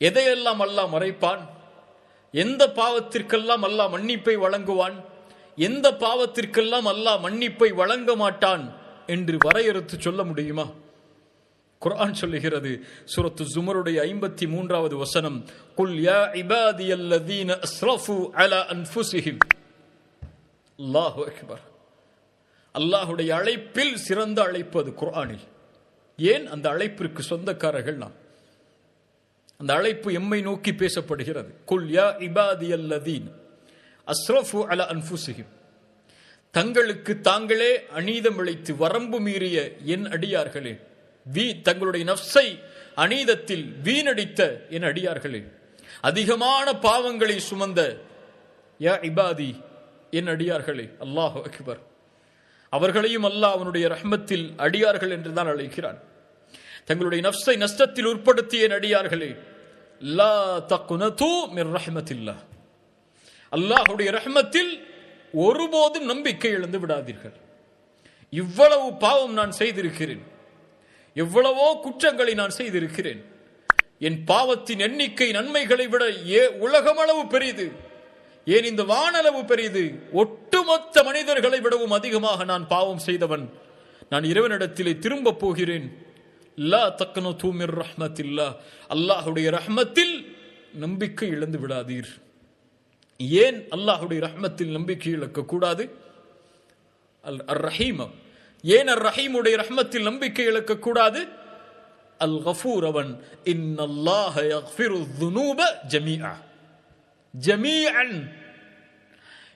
எதையெல்லாம் அல்லாஹ் மறைப்பான், எந்த பாவத்திற்கெல்லாம் அல்லாஹ் மன்னிப்பை வழங்குவான், எந்த பாவத்திற்கெல்லாம் அல்லாஹ் மன்னிப்பை வழங்க மாட்டான் என்று வரையறுத்து சொல்ல முடியுமா? குர்ஆன் சொல்லுகிறது, சூரத்து ஜுமருடைய 53வது வசனம், குல் யா இபாதியல்லதீன அஸ்ரஃபு அலா அன்ஃபுஸிஹிம். அல்லாஹு அக்பர். அல்லாஹுடைய அழைப்பில் சிறந்த அழைப்பு அது குர்ஆனில். ஏன்? அந்த அழைப்பிற்கு சொந்தக்காரர்கள் நாம். அந்த அழைப்பு எம்மை நோக்கி பேசப்படுகிறது. குல் யா இபாதியல்லதீன அஸ்ரஃபு அலா அன்ஃபுஸிஹிம். தங்களுக்கு தாங்களே அநீதம் இழைத்து வரம்பு மீறிய என் அடியார்களே, தங்களுடைய நஃப்ஸை அநீதத்தில் வீணடித்த என் அடியார்களே, அதிகமான பாவங்களை சுமந்த யா இபாதி என் அடியார்களே. அல்லாஹு அக்பர். அவர்களையும் அல்லாஹ் அவனுடைய ரஹ்மத்தில் அடியார்கள் என்றுதான் அழைக்கிறான். தங்களுடைய நஃப்ஸை நஷ்டத்தில் உட்படுத்திய என் அடியார்களே, லா தக்னது மிர் ரஹ்மத்தில்லாஹ். அல்லாஹ்வுடைய ரஹ்மத்தில் ஒருபோதும் நம்பிக்கை இழந்து விடாதீர்கள். இவ்வளவு பாவம் நான் செய்திருக்கிறேன், எவ்வளவோ குற்றங்களை நான் செய்திருக்கிறேன். என் பாவத்தின் எண்ணிக்கை நன்மைகளை விட உலகமளவு பெரிது, ஏன் இந்த வானளவு பெரிது. ஒட்டுமொத்த மனிதர்களை விடவும் அதிகமாக நான் பாவம் செய்தவன். நான் இறைவனிடத்திலே திரும்ப போகிறேன். லா தக்னது மிர் ரஹ்மத்தில்லாஹ். அல்லாஹ்வுடைய ரஹ்மத்தில் நம்பிக்கை இழந்து விடாதீர். ஏன் அல்லாஹ்வுடைய ரஹ்மத்தில் நம்பிக்கை இழக்க கூடாது? அர் ரஹீம். ஏன் அர் ரஹீமுடைய ரஹ்மத்தில் நம்பிக்கை இழக்க கூடாது? அல் கஃபூர் அவன். இன்னல்லாஹ யக்ஃபிரு ذுனூப ஜமீஆ. ஜமீஅன்.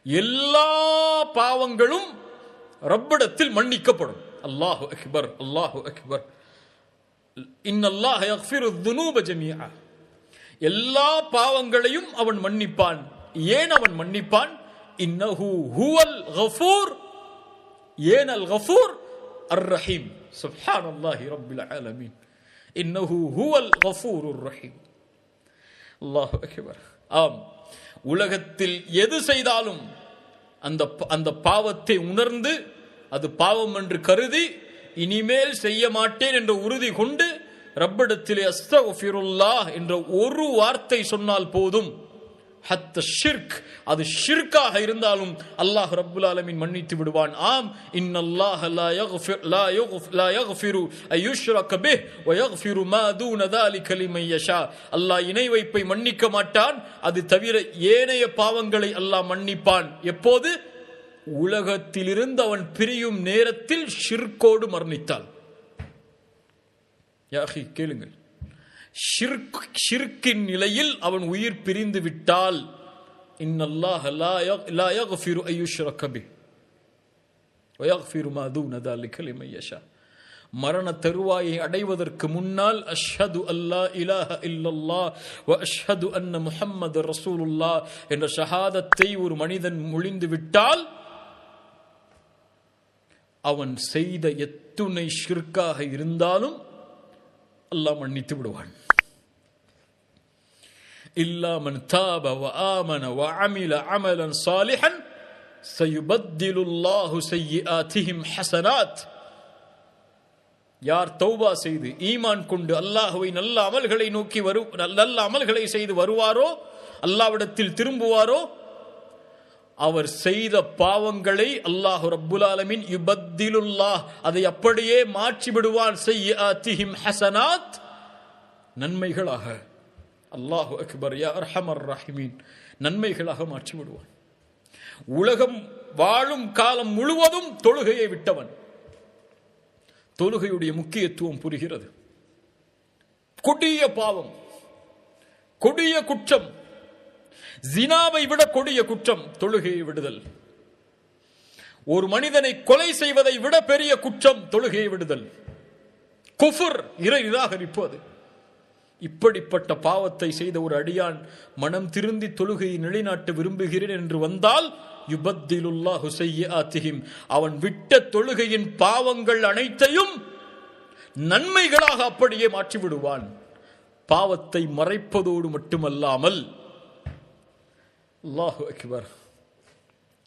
எல்லா பாவங்களும் ரப்பிடத்தில் மன்னிக்கப்படும். அல்லாஹு அக்பர், அல்லாஹு அக்பர். இன்னல்லாஹ யக்ஃபிரு ذுனூப ஜமீஆ. எல்லா பாவங்களையும் அவன் மன்னிப்பான். ஏன் அவன் மன்னிப்பான்? இன்னஹு ஹுவல் கஃபூர். ஏன் அல் கஃபூர்? அர் ரஹீம். சுப்ஹானல்லாஹி ரப்பில் ஆலமீன். இன்னஹு ஹுவல் கஃபூருர் ரஹீம். அல்லாஹு அக்பர். ஆம், உலகத்தில் எது செய்தாலும் அந்த பாவத்தை உணர்ந்து அது பாவம் என்று கருதி இனிமேல் செய்ய மாட்டேன் என்ற உறுதி கொண்டு ரப்பிடத்திலே அஸ்தக்ஃபிருல்லாஹ் என்ற ஒரு வார்த்தை சொன்னால் போதும். ஹத்த ஷிர்க், அது ஷிர்காக இருந்தாலும் அல்லாஹ் ரப்புல் ஆலமீன் மன்னித்து விடுவான். ஆம், இன்னல்லாஹ லா யக்ஃபிரு அய்யுஷ்ரக பிஹ் வ யக்ஃபிரு மா தூன ذلك லிமன் யஷா. அல்லாஹ் இணை வைப்பை மன்னிக்க மாட்டான், அது தவிர ஏனைய பாவங்களை அல்லாஹ் மன்னிப்பான். எப்போது? உலகத்திலிருந்து அவன் பிரியும் நேரத்தில் ஷிர்கோடு மரணித்தால். யா அஹி, கேளுங்கள், ஷிர்கின் நிலையில் அவன் உயிர் பிரிந்து விட்டால், இன்னல்லாஹ லா யக்ஃபிரு அய்யுஷ்ரக பிஹ் வ யக்ஃபிரு மா தூன ذلك லிமன் யஷா. மரண தருவாயை அடைவதற்கு முன்னால் அஷ்ஹது அல்லா இலாஹ இல்லல்லாஹ் வ அஷ்ஹது அன்ன முஹம்மது ரசூலுல்லாஹ் என்ற ஷஹாதத்தை ஒரு மனிதன் மொழிந்து விட்டால் அவன் செய்த எத்துணை ஷிர்காக இருந்தாலும் அல்லாஹ் மன்னித்து விடுவான். இல்லா மன் தாப வ ஆமன வ அமில அமலன் சாலிஹன் சயுபத்திலுல்லாஹு சய்யிஆத்திஹிம் ஹஸனாத். யார் தௌபா செய்து ஈமான் கொண்டு அல்லாஹ்வை நல்ல அமல்களை நோக்கி நல்ல அமல்களை செய்து வருவாரோ, அல்லாஹ்விடத்தில் திரும்புவாரோ, அவர் செய்த பாவங்களை அல்லாஹ் ரப்புல் ஆலமீன் யுபத்திலுல்லாஹ், அதை அப்படியே மாற்றி விடுவான். சய்யிஆத்திஹிம் ஹஸனாத், நன்மைகளாக. அல்லாஹு அக்பர். யா அர்ஹமர் ரஹீமீன். நன்மைகளாக மாற்றி விடுவான். உலகம் வாழும் காலம் முழுவதும் தொழுகையை விட்டவன். தொழுகையுடைய முக்கியத்துவம் புரிகிறது. கொடிய பாவம், கொடிய குற்றம், ஜினாவை விட கொடிய குற்றம் தொழுகையை விடுதல். ஒரு மனிதனை கொலை செய்வதை விட பெரிய குற்றம் தொழுகையை விடுதல். குஃபர், இறை நிராகரிப்பு. அது இப்படிப்பட்ட பாவத்தை செய்த ஒரு அடியான் மனம் திருந்தி தொழுகையை நிலைநாட்ட விரும்புகிறேன் என்று வந்தால் யுபத்திலுல்லாஹு சய்யிஆத்திஹிம், அவன் விட்ட தொழுகையின் பாவங்கள் அனைத்தையும் நன்மைகளாக அப்படியே மாற்றி விடுவான். பாவத்தை மறைப்பதோடு மட்டுமல்லாமல், அல்லாஹு அக்பர்,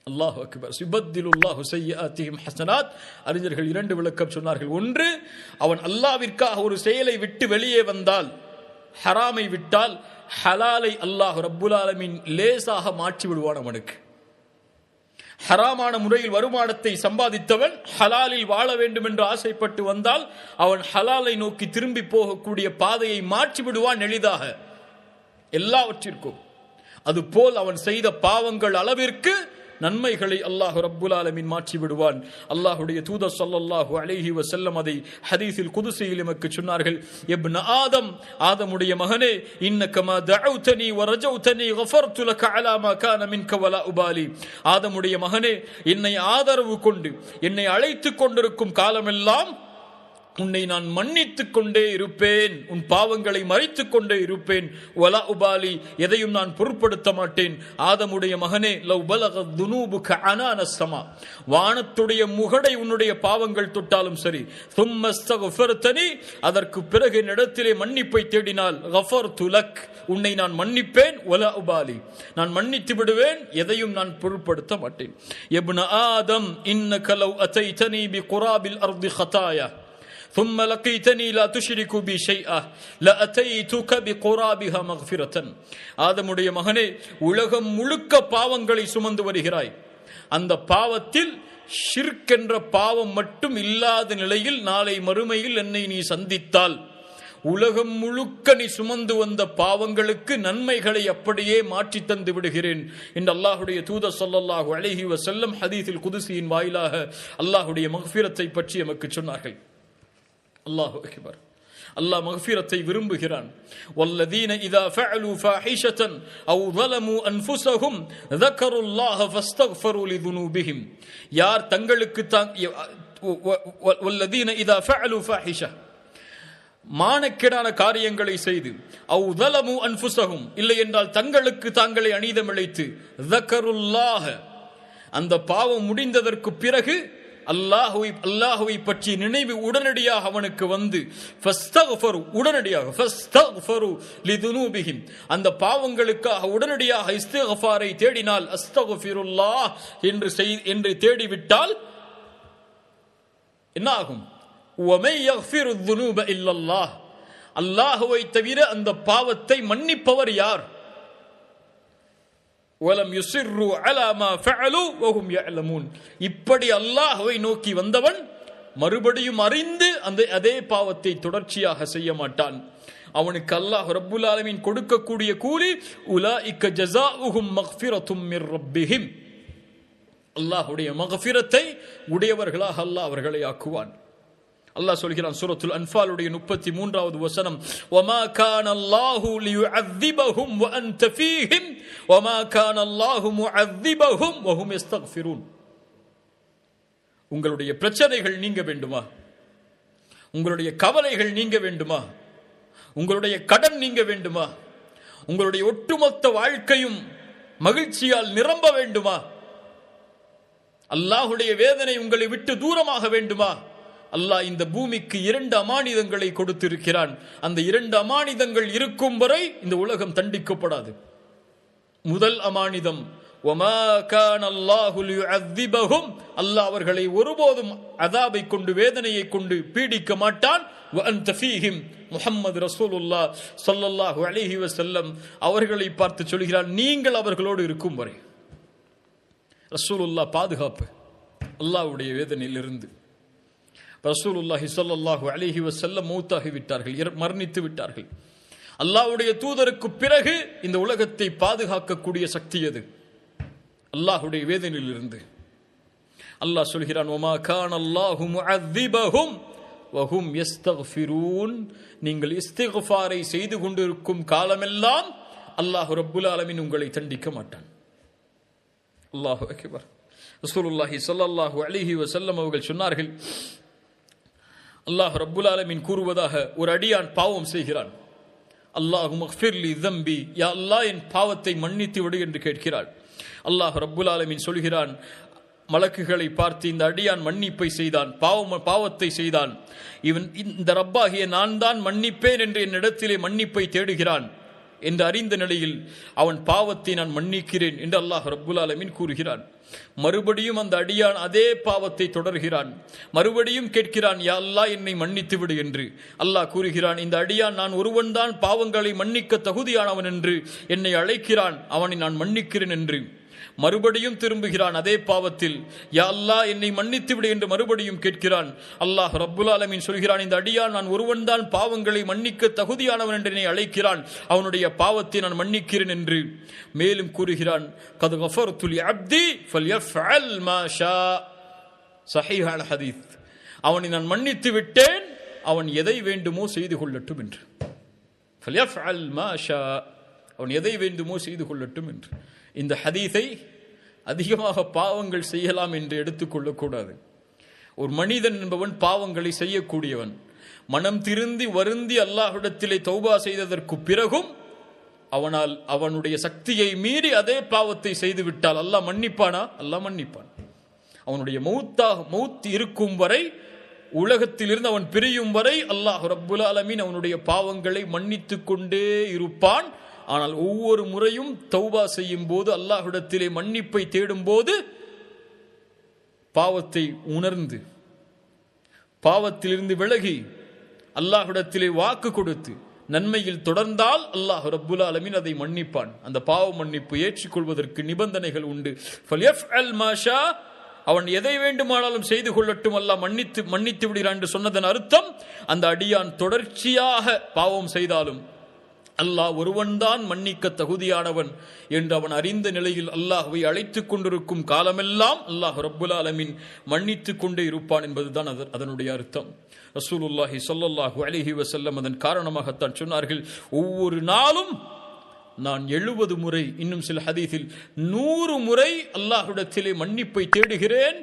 அல்லாஹு அக்பர், யுபத்திலுல்லாஹு சய்யிஆத்திஹிம் ஹஸனாத். அறிஞர்கள் இரண்டு விளக்கம் சொன்னார்கள். ஒன்று, அவன் அல்லாஹ்விற்காக ஒரு செயலை விட்டு வெளியே வந்தால் ஹராமை விட்டால் ஹலாலை அல்லாஹ் ரப்புல் ஆலமீன் லேசாக மாற்றி விடுவான். அவனுக்கு ஹராமான முறையில் வருமானத்தை சம்பாதித்தவன் ஹலாலில் வாழ வேண்டும் என்று ஆசைப்பட்டு வந்தால் அவன் ஹலாலை நோக்கி திரும்பி போகக்கூடிய பாதையை மாற்றி விடுவான் எளிதாக எல்லாவற்றிற்கும். அதுபோல் அவன் செய்த பாவங்கள் அளவிற்கு நன்மைகளை அல்லாஹ் ரப்புல் ஆலமீன் மாற்றி விடுவான். அல்லாஹ்வுடைய தூதர் ஸல்லல்லாஹு அலைஹி வஸல்லம் அதை ஹதீஸில் குதுஸியில் நமக்கு சொன்னார்கள். இப்ன ஆதம், ஆதமுடைய மகனே, இன்னக மா தஅவுதனி வ ரஜௌதனி கஃபர்து லக அலா மா கான மின்க வலா உபாலி. ஆதமுடைய மகனே, என்னை ஆதரவு கொண்டு என்னை அழைத்துக் கொண்டிருக்கும் காலமெல்லாம் உன்னை நான் மன்னித்துக் கொண்டே இருப்பேன், உன் பாவங்களை மறைத்துக் கொண்டே இருப்பேன். வலா உபாலி, எதையும் நான் பொருட்படுத்த மாட்டேன். ஆதமுடைய மகனே, லவ் பலகத் துனூபுக அனான ஸமா, வானத்துடைய முகடை உன்னுடைய பாவங்கள் தொட்டாலும் சரி, சும்ம ஸ்தக்ஃபர்தனி, அதற்கு பிறகு என்னிடத்திலே மன்னிப்பை தேடினால், கஃபர்து லக், உன்னை நான் மன்னிப்பேன். வலா உபாலி, நான் மன்னித்து விடுவேன், எதையும் நான் பொருட்படுத்த மாட்டேன். இப்ன ஆதம், இன்னக லவ் அதைதனி பிகுராபில் அர்தி ஹதாயா ثم لقيتني لا تشرك بي شيئا لاتيتك بقرابها مغفرة. ஆதமுடைய மகனே, உலகம் முழுக்க பாவங்களை சுமந்து வருகிறாய். அந்த பாவத்தில் ஷிர்க் என்ற பாவம் மட்டும் இல்லாத நிலையில் நாளை மறுமையில் என்னை நீ சந்தித்தால் உலகம் முழுக்க நீ சுமந்து வந்த பாவங்களுக்கு நன்மைகளை அப்படியே மாற்றி தந்து விடுகிறேன் என்று அல்லாஹ்வுடைய தூதர் ஸல்லல்லாஹு அலைஹி வஸல்லம் ஹதீஸில் குதுஸியின் வாயிலாக அல்லாஹ்வுடைய மக்ஃபிரத்தை பற்றி நமக்கு சொன்னார்கள். அல்லாஹு அக்பர். அல்லாஹ் மக்ஃபிரத்தை விரும்புகிறான். வல்லதீன இதா ஃபஅலு ஃபாஹிஷத்தன் அவ் ظلموا انفسهم ذكروا الله فاستغفروا لذنوبهم. யார் தங்களுக்கு வல்லதீன இதா ஃபஅலு ஃபாஹிஷா, மானக்கேடான காரியங்களை செய்து, அவ் ظلموا انفسهم, இல்லை என்றால் தங்களுக்கு தாங்களே அநீதம் இழைத்து, ذكروا الله, அந்த பாவம் முடிந்ததற்கு பிறகு அல்லாஹுவை பற்றி நினைவு உடனடியாக அவனுக்கு வந்து, உடனடியாக அந்த பாவங்களுக்காக உடனடியாக இஸ்திக்ஃபாரை தேடினால், அஸ்தக்ஃபிருல்லாஹ் என்று தேடிவிட்டால் என்ன ஆகும்? வமை யக்ஃபிரு ذுனூப இல்லல்லாஹ், அல்லாஹுவை தவிர அந்த பாவத்தை மன்னிப்பவர் யார்? வலம் யுஸிர்ரு அலா மா ஃபஅலு வஹும் யஅலமூன். இப்படி அல்லாஹ்வை நோக்கி வந்தவன் மறுபடியும் அறிந்து அதே பாவத்தை தொடர்ச்சியாக செய்ய மாட்டான். அவனுக்கு அல்லாஹ் ரப்புல் ஆலமீன் கொடுக்கக்கூடிய கூலி, உலாயிக ஜஸாஉஹும் மக்ஃபிரத்தும் மிர் ரப்பிஹிம், அல்லாஹ்வுடைய மக்ஃபிரத்தை உடையவர்களாக அல்லாஹ் அவர்களை ஆக்குவான். அல்லாஹ் சொல்கிறான் சூரத்துல் அன்ஃபாலுடைய 33வது வசனம், வமா கான அல்லாஹு லியுஅذிபஹும் வ அன்த ஃபீஹிம் வமா கான அல்லாஹு முஅذிபஹும் வஹும் யஸ்தக்ஃபிரூன். உங்களுடைய பிரச்சனைகள் நீங்க வேண்டுமா? உங்களுடைய கவலைகள் நீங்க வேண்டுமா? உங்களுடைய கடன் நீங்க வேண்டுமா? உங்களுடைய ஒட்டுமொத்த வாழ்க்கையும் மகிழ்ச்சியால் நிரம்ப வேண்டுமா? அல்லாஹ்வுடைய வேதனை உங்களை விட்டு தூரமாக வேண்டுமா? அல்லாஹ் இந்த பூமிக்கு 2 அமானிதங்களை கொடுத்திருக்கிறான். அந்த 2 அமானிதங்கள் இருக்கும் வரை இந்த உலகம் தண்டிக்கப்படாது. முதல் அமானிதம், வமா கான அல்லாஹு லியுஅذிபஹும், அல்லாஹ் அவர்களை ஒருபோதும் அதாபை கொண்டு வேதனையை கொண்டு பீடிக்க மாட்டான். வ அன்த ஃபீஹிம், முஹம்மது ரசூலுல்லாஹ் ஸல்லல்லாஹு அலைஹி வஸல்லம் அவர்களை பார்த்து சொல்கிறான், நீங்கள் அவர்களோடு இருக்கும் வரை. ரசூலுல்லாஹ் பாதுகாப்பு அல்லாஹ்வுடைய வேதனையிலிருந்து. ரசூலுல்லாஹி ஸல்லல்லாஹு அலைஹி வஸல்லம் மௌத்தாகி விட்டார்கள், மரணித்து விட்டார்கள். அல்லாஹ்வுடைய தூதருக்கு பிறகு இந்த உலகத்தை பாதுகாக்கக்கூடிய சக்தி எது? அல்லாஹ்வுடைய வேதனையிலிருந்து. அல்லாஹ் சொல்கிறான், வமா கான அல்லாஹு முஅذிபஹும் வஹும் யஸ்தக்ஃபிரூன். நீங்கள் இஸ்திக்ஃபாரை செய்து கொண்டிருக்கும் காலமெல்லாம் அல்லாஹ் ரப்புல் ஆலமீன் உங்களை தண்டிக்க மாட்டான். அல்லாஹு அக்பர். ரசூலுல்லாஹி ஸல்லல்லாஹு அலைஹி வஸல்லம் அவர்கள் சொன்னார்கள், அல்லாஹ் ரப்புல் ஆலமீன் கூறுவதாக, ஒரு அடியான் பாவம் செய்கிறான், அல்லாஹும்ம ஃபிர்லி ذنبி, யா அல்லாஹ் என் பாவத்தை மன்னித்து விடு என்று கேட்கிறான். அல்லாஹ் ரப்புல் ஆலமீன் சொல்கிறான், மலக்குகளை பார்த்து, இந்த அடியான் மன்னிப்பை செய்தான், பாவத்தை செய்தான், இவன் இந்த ரப்பாகிய நான் தான் மன்னிப்பேன் என்று என்னிடத்திலே மன்னிப்பை தேடுகிறான். என்று அறிந்த நிலையில் அவன் பாவத்தை நான் மன்னிக்கிறேன் என்று அல்லாஹ் ரப்புல் ஆலமீன் கூறுகிறான். மறுபடியும் அந்த அடியான் அதே பாவத்தை தொடர்கிறான். மறுபடியும் கேட்கிறான், யா அல்லாஹ் என்னை மன்னித்து விடு என்று. அல்லாஹ் கூறுகிறான், இந்த அடியான் நான் ஒருவன் தான் பாவங்களை மன்னிக்க தகுதியானவன் என்று என்னை அழைக்கிறான், அவனை நான் மன்னிக்கிறேன் என்று. மறுபடியும் திரும்புகிறான் அதே பாவத்தில், யா அல்லாஹ் என்னை மன்னித்து விடு என்று மறுபடியும் கேட்கிறான். அல்லாஹ் ரப்புல் ஆலமீன் சொல்கிறான், இந்த அடியான் நான் ஒருவன் தான் பாவங்களை மன்னிக்க தகுதியானவன் என்று என்னை அழைக்கிறான், அவனுடைய பாவத்தை நான் மன்னிக்கிறேன் என்று. மேலும் கூறுகிறான், கத் கஃபர்து லி அப்தி ஃபல்யஃஅல் மா ஷா. ஸஹீஹ் அல் ஹதீஸ். அவனை நான் மன்னித்து விட்டேன், அவன் எதை வேண்டுமோ செய்து கொள்ளட்டும் என்று. ஃபல்யஃஅல் மா ஷா, அவன் எதை வேண்டுமோ செய்து கொள்ளட்டும் என்று. இந்த ஹதீஸை அதிகமாக பாவங்கள் செய்யலாம் என்று எடுத்துக்கொள்ளக்கூடாது. ஒரு மனிதன் என்பவன் பாவங்களை செய்யக்கூடியவன். மனம் திருந்தி வருந்தி அல்லாஹ்விடத்திலே தௌபா செய்ததற்கு பிறகும் அவனால் அவனுடைய சக்தியை மீறி அதே பாவத்தை செய்து விட்டால் அல்லாஹ் மன்னிப்பானா? அல்லாஹ் மன்னிப்பான். அவனுடைய மௌத் இருக்கும் வரை, உலகத்திலிருந்து அவன் பிரியும் வரை அல்லாஹ் ரப்புல் ஆலமீன் அவனுடைய பாவங்களை மன்னித்து கொண்டே இருப்பான். ஆனால் ஒவ்வொரு முறையும் தௌபா செய்யும் போது, அல்லாஹ்விடத்திலே மன்னிப்பை தேடும் போது, பாவத்தை உணர்ந்து பாவத்திலிருந்து விலகி அல்லாஹ்விடத்திலே வாக்கு கொடுத்து நன்மையில் தொடர்ந்தால் அல்லாஹ் ரப்புல் ஆலமீன் அதை மன்னிப்பான். அந்த பாவ மன்னிப்பு ஏற்றுக்கொள்வதற்கு நிபந்தனைகள் உண்டு. ஃபல்யஃஅல் மா ஷா, அவன் எதை வேண்டுமானாலும் செய்து கொள்ளட்டும், அல்லாஹ் மன்னித்து விடுகிறான் என்று சொன்னதன் அர்த்தம், அந்த அடியான் தொடர்ச்சியாக பாவம் செய்தாலும் அல்லாஹ் ஒருவன்தான் மன்னிக்க தகுதியானவன் என்று அவன் அறிந்த நிலையில் அல்லாஹ்வை அழைத்துக் கொண்டிருக்கும் காலமெல்லாம் அல்லாஹ் ரப்புல் ஆலமீன் மன்னித்துக் கொண்டே இருப்பான் என்பதுதான் அதனுடைய அர்த்தம். ரசூலுல்லாஹி ஸல்லல்லாஹு அலைஹி வஸல்லம் அதன் காரணமாகத்தான் சொன்னார்கள், ஒவ்வொரு நாளும் நான் 70 முறை, இன்னும் சில ஹதீஸில் 100 முறை அல்லாஹ்விடத்திலே மன்னிப்பை தேடுகிறேன்,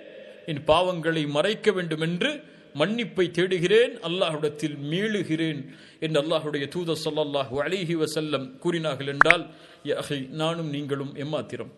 என் பாவங்களை மறைக்க வேண்டும் என்று மன்னிப்பை தேடுகிறேன், அல்லாஹ்விடத்தில் மீளுகிறேன் என்று அல்லாஹ்வுடைய தூதர் ஸல்லல்லாஹு அலைஹி வஸல்லம் கூறினார்கள். என்றால் யா அஹி, நானும் நீங்களும் எம்மாத்திரம்?